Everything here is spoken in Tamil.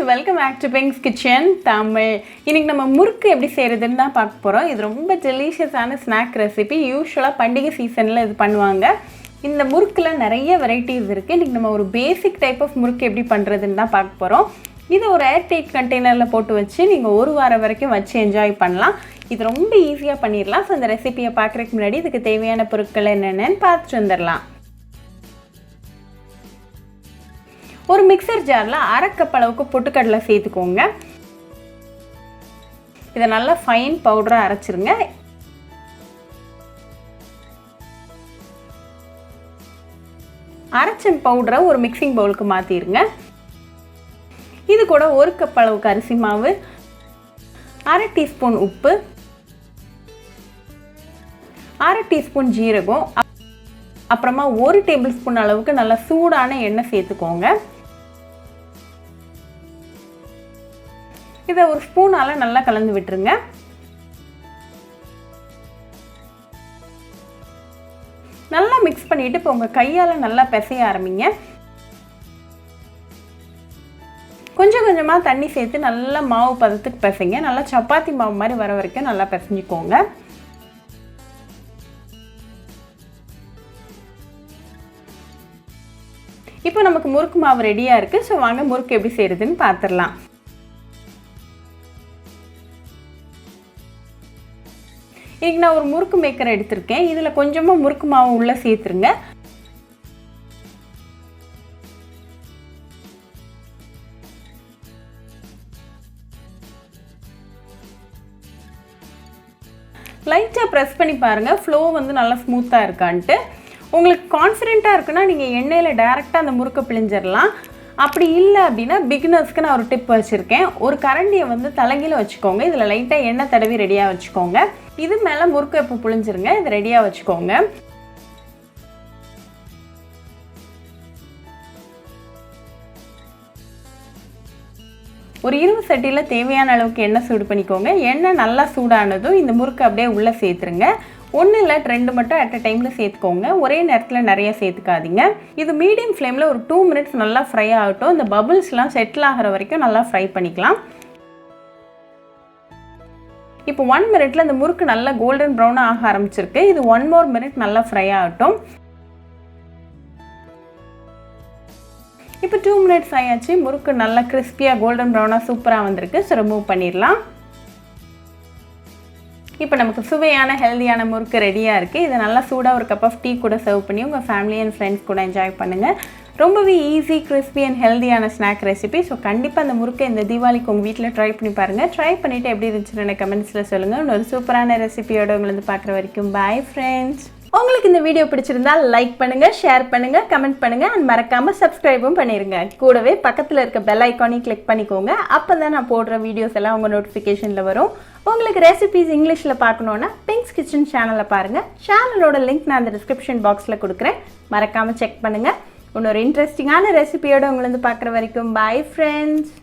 Welcome back to Pinks Kitchen Tamil. இன்னைக்கு நம்ம முறுக்கு எப்படி செய்கிறதுன்னு தான் பார்க்க போகிறோம். இது ரொம்ப டெலிஷியஸான ஸ்நாக் ரெசிபி. யூஸ்வலாக பண்டிகை சீசனில் இது பண்ணுவாங்க. இந்த முறுக்கில் நிறைய வெரைட்டிஸ் இருக்குது. இன்றைக்கி நம்ம ஒரு பேசிக் டைப் ஆஃப் முறுக்கு எப்படி பண்ணுறதுன்னு தான் பார்க்க போகிறோம். இது ஒரு ஏர்டைட் கண்டெய்னரில் போட்டு வச்சு நீங்கள் ஒரு வாரம் வரைக்கும் வச்சு என்ஜாய் பண்ணலாம். இது ரொம்ப ஈஸியாக பண்ணிடலாம். ஸோ அந்த ரெசிபியை பார்க்குறதுக்கு முன்னாடி இதுக்கு தேவையான பொருட்கள் என்னென்னு பார்த்துட்டு வந்துடலாம். ஒரு மிக்சர் ஜாரில் அரை கப் அளவுக்கு பொட்டுக்கடலை சேர்த்துக்கோங்க. இதை நல்லா ஃபைன் பவுடராக அரைச்சிருங்க. அரைச்ச பவுடரை ஒரு மிக்சிங் பவுலுக்கு மாற்றிடுங்க. இது கூட ஒரு கப் அளவுக்கு அரிசி மாவு, அரை டீஸ்பூன் உப்பு, அரை டீஸ்பூன் ஜீரகம், அப்புறமா ஒரு டேபிள் ஸ்பூன் அளவுக்கு நல்லா சூடான எண்ணெய் சேர்த்துக்கோங்க. இதை ஒரு ஸ்பூனால் நல்லா கலந்து விட்டுருங்க. நல்லா மிக்ஸ் பண்ணிவிட்டு இப்போ உங்கள் கையால் நல்லா பிசைய ஆரம்பிங்க. கொஞ்சம் கொஞ்சமாக தண்ணி சேர்த்து நல்லா மாவு பதத்துக்கு பிசைங்க. நல்லா சப்பாத்தி மாவு மாதிரி வர வரைக்கும் நல்லா பிசைஞ்சிக்கோங்க. இப்போ நமக்கு முறுக்கு மாவு ரெடியாக இருக்குது. ஸோ வாங்க முறுக்கு எப்படி செய்கிறதுன்னு பார்த்துடலாம். இன்றைக்கி நான் ஒரு முறுக்கு மேக்கர் எடுத்திருக்கேன். இதில் கொஞ்சமாக முறுக்கு மாவு உள்ளே சேர்த்துருங்க. லைட்டாக ப்ரெஸ் பண்ணி பாருங்கள், ஃப்ளோ வந்து நல்லா ஸ்மூத்தாக இருக்கான்ட்டு. உங்களுக்கு கான்ஃபிடென்ட்டாக இருக்குன்னா நீங்கள் எண்ணெயில் டைரெக்டாக அந்த முறுக்கை பிழிஞ்சிடலாம். அப்படி இல்லை அப்படின்னா பிகினர்ஸ்க்கு நான் ஒரு டிப் வச்சுருக்கேன். ஒரு கரண்டியை வந்து தலைகீழ வச்சுக்கோங்க. இதில் லைட்டாக எண்ணெய் தடவி ரெடியாக வச்சுக்கோங்க. இது மேலே முறுக்கை இப்போ புழிஞ்சிருங்க. இது ரெடியாக வச்சுக்கோங்க. ஒரு இரும்பு சட்டியில் தேவையான அளவுக்கு எண்ணெய் சூடு பண்ணிக்கோங்க. எண்ணெய் நல்லா சூடானதும் இந்த முறுக்கு அப்படியே உள்ளே சேர்த்துருங்க. ஒன்று இல்லை 2 மட்டும் அட் அ டைமில் சேர்த்துக்கோங்க. ஒரே நேரத்தில் நிறைய சேர்த்துக்காதீங்க. இது மீடியம் ஃப்ளேமில் ஒரு 2 மினிட்ஸ் நல்லா ஃப்ரை ஆகட்டும். இந்த பபிள்ஸ்லாம் செட்டில் ஆகிற வரைக்கும் நல்லா ஃப்ரை பண்ணிக்கலாம். இப்போ 1 மினிட்ல இந்த முறுக்கு நல்லா கோல்டன் ப்ரௌனாக ஆக ஆரம்பிச்சிருக்கு. இது 1 more மினிட் நல்லா ஃப்ரை ஆகட்டும். இப்போ 2 மினிட்ஸ் ஆயாச்சு. முறுக்கு நல்லா கிறிஸ்பியாக கோல்டன் ப்ரௌனாக சூப்பராக வந்திருக்கு. ஸோ ரிமூவ் பண்ணிடலாம். இப்போ நமக்கு சுவையான ஹெல்தியான முறுக்கு ரெடியாக இருக்குது. இதை நல்லா சூடாக ஒரு கப் ஆஃப் டீ கூட சர்வ் பண்ணி உங்கள் ஃபேமிலி அண்ட் ஃப்ரெண்ட்ஸ் கூட என்ஜாய் பண்ணுங்கள். ரொம்பவே ஈஸி, கிறிஸ்பி அண்ட் ஹெல்தியான ஸ்நாக் ரெசிபி. ஸோ கண்டிப்பாக அந்த முறுக்கை இந்த தீபாவளிக்கு உங்கள் வீட்டில் ட்ரை பண்ணி பாருங்கள். ட்ரை பண்ணிவிட்டு எப்படி இருந்துச்சுன்னு எனக்கு கமெண்ட்ஸில் சொல்லுங்கள். இன்னொரு சூப்பரான ரெசிபியோட உங்களை வந்து பார்க்குற வரைக்கும் பாய் ஃப்ரெண்ட்ஸ். உங்களுக்கு இந்த வீடியோ பிடிச்சிருந்தா லைக் பண்ணுங்கள், ஷேர் பண்ணுங்கள், கமெண்ட் பண்ணுங்கள் அண்ட் மறக்காமல் சப்ஸ்கிரைபும் பண்ணிடுங்க. கூடவே பக்கத்தில் இருக்க பெல் ஐக்கானையும் கிளிக் பண்ணிக்கோங்க. அப்போ தான் நான் போடுற வீடியோஸ் எல்லாம் உங்கள் நோட்டிஃபிகேஷனில் வரும். உங்களுக்கு ரெசிபிஸ் இங்கிலீஷில் பார்க்கணுன்னா பிங்க்ஸ் கிச்சன் சேனலை பாருங்கள். சேனலோட லிங்க் நான் அந்த டிஸ்கிரிப்ஷன் பாக்ஸில் கொடுக்குறேன். மறக்காமல் செக் பண்ணுங்கள். இன்னொரு இன்ட்ரெஸ்டிங்கான ரெசிபியோடு உங்களை வந்து பார்க்குற வரைக்கும் பாய் ஃப்ரெண்ட்ஸ்.